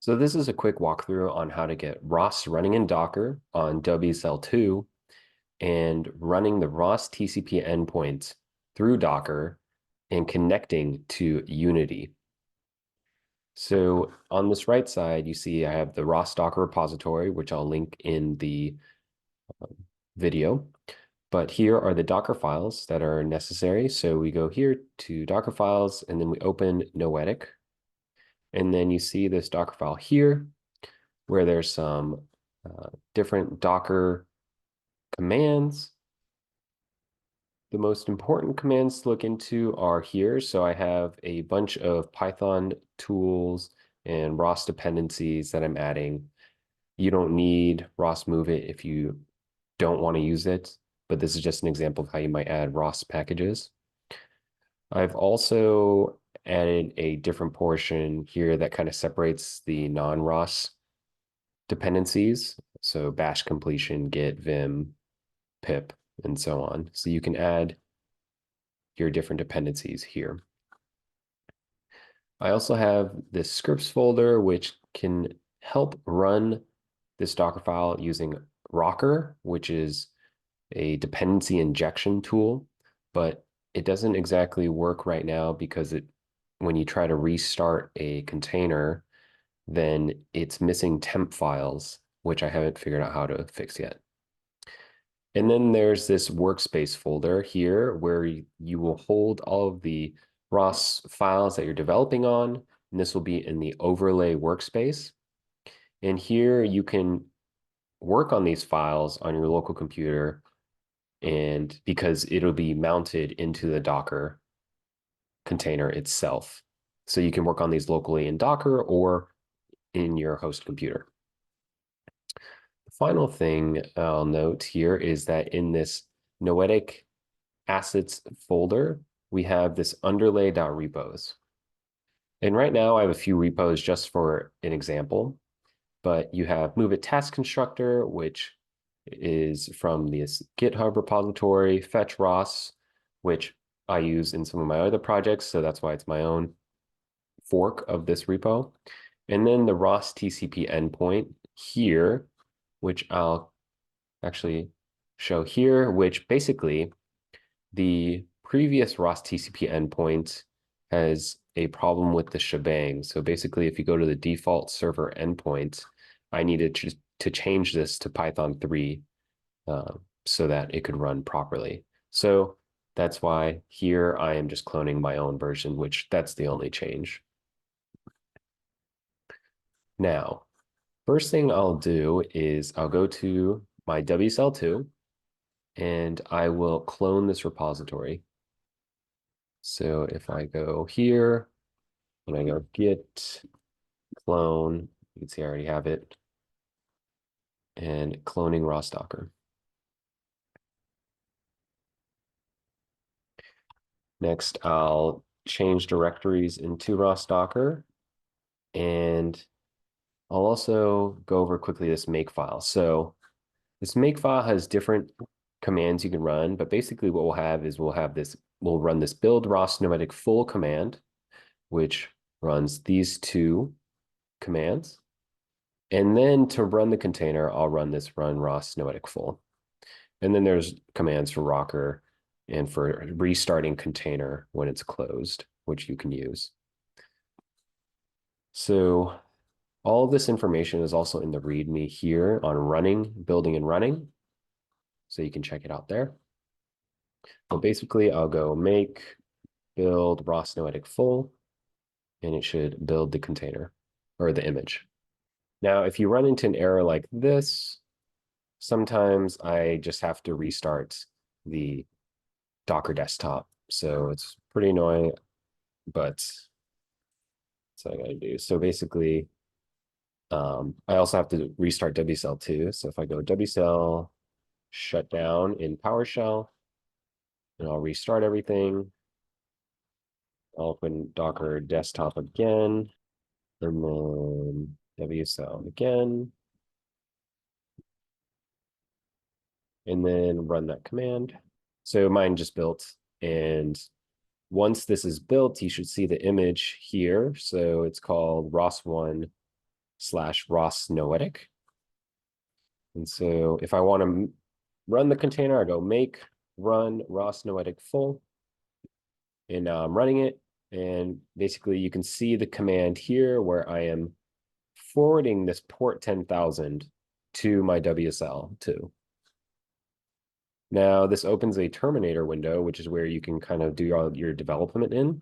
So this is a quick walkthrough on how to get ROS running in Docker on WSL2 and running the ROS TCP endpoints through Docker and connecting to Unity. So on this right side, you see I have the ROS Docker repository, which I'll link in the video. But here are the Docker files that are necessary. So we go here to Docker files, and then we open Noetic. And then you see this Docker file here, where there's some different Docker commands. The most important commands to look into are here. So I have a bunch of Python tools and ROS dependencies that I'm adding. You don't need ROS move it if you don't want to use it, but this is just an example of how you might add ROS packages. I've also added a different portion here that kind of separates the non-ROS dependencies. So bash completion, git, vim, pip, and so on. So you can add your different dependencies here. I also have this scripts folder, which can help run this Docker file using Rocker, which is a dependency injection tool, but it doesn't exactly work right now because when you try to restart a container, then it's missing temp files, which I haven't figured out how to fix yet. And then there's this workspace folder here where you will hold all of the ROS files that you're developing on, and this will be in the overlay workspace. And here you can work on these files on your local computer, and because it'll be mounted into the Docker container itself. So you can work on these locally in Docker or in your host computer. The final thing I'll note here is that in this Noetic assets folder, we have this underlay.repos. And right now I have a few repos just for an example, but you have move it task constructor, which is from this GitHub repository, fetch ROS, which I use in some of my other projects. So that's why it's my own fork of this repo. And then the ROS-TCP-Endpoint here, which I'll actually show here, which basically the previous ROS-TCP-Endpoint has a problem with the shebang. So basically, if you go to the default server endpoint, I needed to change this to Python 3 so that it could run properly. So that's why here I am just cloning my own version, which that's the only change. Now, first thing I'll do is I'll go to my WSL2 and I will clone this repository. So if I go here and I go git clone, you can see I already have it, and cloning ROS Docker. Next, I'll change directories into ROS Docker, and I'll also go over quickly this make file. So this make file has different commands you can run, but basically what we'll have is we'll run this build ROS Noetic full command, which runs these two commands. And then to run the container, I'll run this run ROS Noetic full. And then there's commands for Rocker and for restarting container when it's closed, which you can use. So all of this information is also in the README here on running, building, and running. So you can check it out there. But basically, I'll go make build ROS Noetic full, and it should build the container or the image. Now, if you run into an error like this, sometimes I just have to restart the Docker desktop. So it's pretty annoying, but that's what I gotta do. So basically, I also have to restart WSL2. So if I go WSL shut down in PowerShell, and I'll restart everything. I'll open Docker desktop again, and then WSL again, and then run that command. So mine just built, and once this is built, you should see the image here. So it's called ROS1 ROS-Noetic. And so if I want to run the container, I go make run ROS-Noetic full. And now I'm running it. And basically you can see the command here where I am forwarding this port 10,000 to my WSL2. Now this opens a terminator window, which is where you can kind of do all your development in.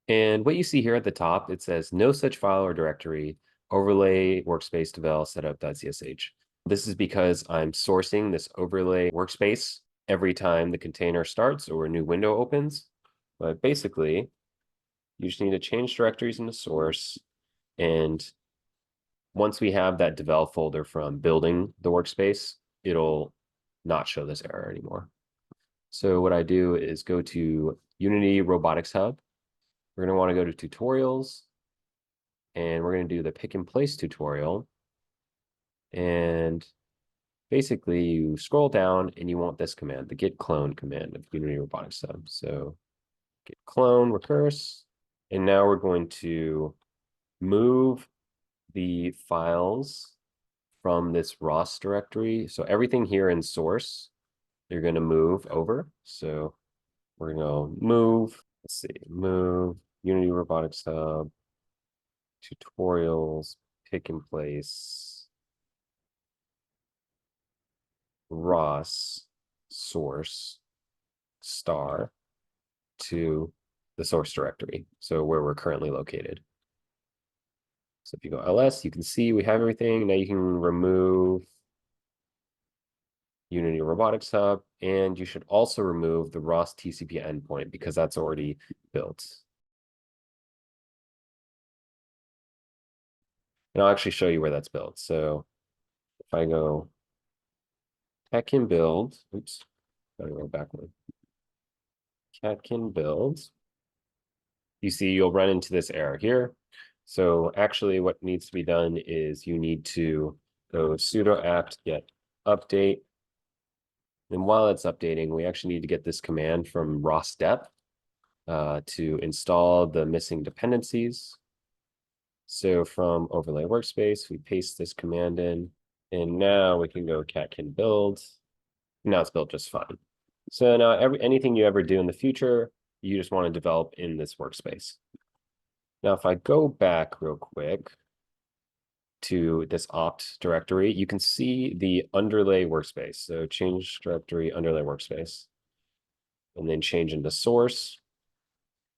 And what you see here at the top, it says no such file or directory, overlay workspace devel setup.csh. This is because I'm sourcing this overlay workspace every time the container starts or a new window opens. But basically, you just need to change directories into source. And once we have that devel folder from building the workspace, it'll not show this error anymore. So what I do is go to Unity Robotics Hub. We're going to want to go to tutorials, and we're going to do the pick and place tutorial. And basically you scroll down and you want this command, the git clone command of Unity Robotics Hub. So git clone recurse. And now we're going to move the files from this ROS directory. So everything here in source, you're going to move over. So we're going to move, let's see, move Unity Robotics Hub, tutorials, pick and place, ROS source star to the source directory. So where we're currently located. So if you go ls, you can see we have everything. Now you can remove Unity Robotics Hub, and you should also remove the ROS-TCP-Endpoint because that's already built. And I'll actually show you where that's built. So if I go catkin build, oops, gotta go back one. Catkin build, you see you'll run into this error here. So actually what needs to be done is you need to go sudo apt get update. And while it's updating, we actually need to get this command from ROS-dep to install the missing dependencies. So from overlay workspace, we paste this command in, and now we can go catkin build. Now it's built just fine. So now anything you ever do in the future, you just want to develop in this workspace. Now, if I go back real quick to this opt directory, you can see the underlay workspace. So change directory underlay workspace, and then change into source.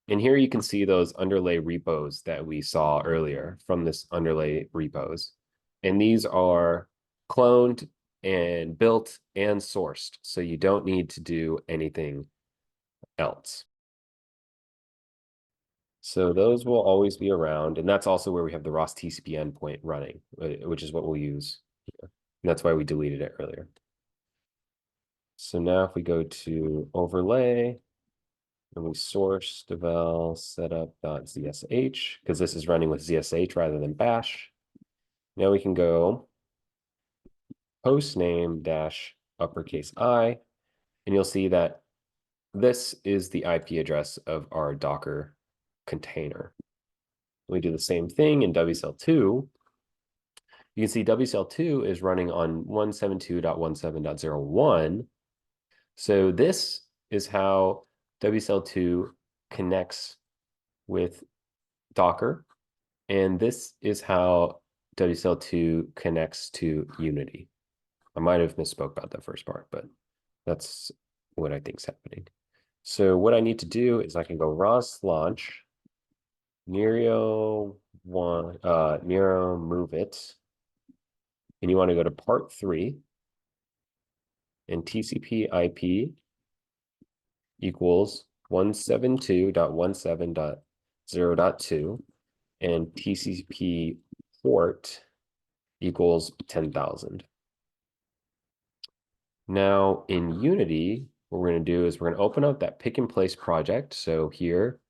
And here you can see those underlay repos that we saw earlier from this underlay repos. And these are cloned and built and sourced. So you don't need to do anything else. So those will always be around. And that's also where we have the ROS-TCP-Endpoint running, which is what we'll use here. And that's why we deleted it earlier. So now if we go to overlay, and we source devel setup.zsh, because this is running with ZSH rather than bash. Now we can go hostname dash uppercase I, and you'll see that this is the IP address of our Docker container. We do the same thing in WSL2. You can see WSL2 is running on 172.17.01. So this is how WSL2 connects with Docker, and this is how WSL2 connects to Unity. I might have misspoke about that first part, but that's what I think is happening. So what I need to do is I can go ROS launch, Nero move it, and you want to go to part 3, and TCP IP equals 172.17.0.2, and TCP port equals 10,000. Now in Unity, what we're going to do is we're going to open up that pick and place project. So here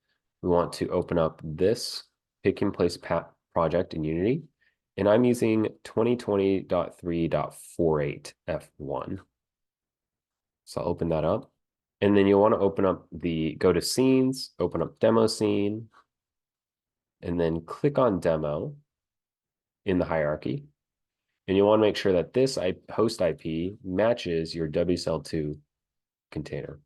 we want to open up this pick and place project in Unity, and I'm using 2020.3.48 F1. So I'll open that up. And then you'll want to open up go to scenes, open up demo scene, and then click on demo. in the hierarchy. And you want to make sure that this host IP matches your WSL2 container.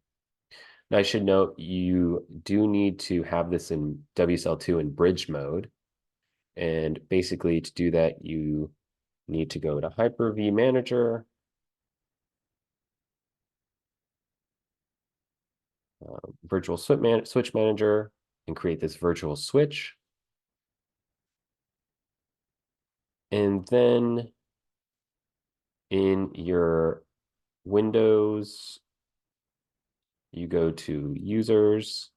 Now, I should note you do need to have this in WSL2 in bridge mode. And basically, to do that, you need to go to Hyper-V Manager, Virtual Switch Manager, and create this virtual switch. And then in your Windows, you go to Users,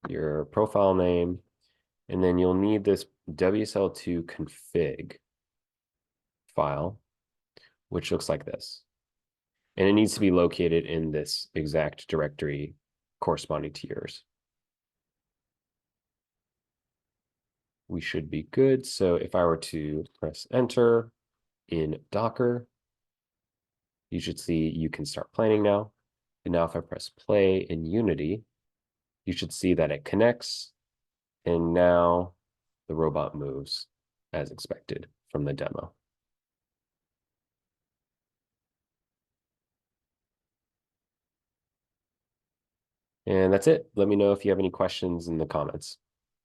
your profile name, and then you'll need this WSL2 config file, which looks like this. And it needs to be located in this exact directory corresponding to yours. We should be good. So if I were to press enter in Docker, you should see you can start planning now. And now if I press play in Unity, you should see that it connects. And now the robot moves as expected from the demo. And that's it. Let me know if you have any questions in the comments.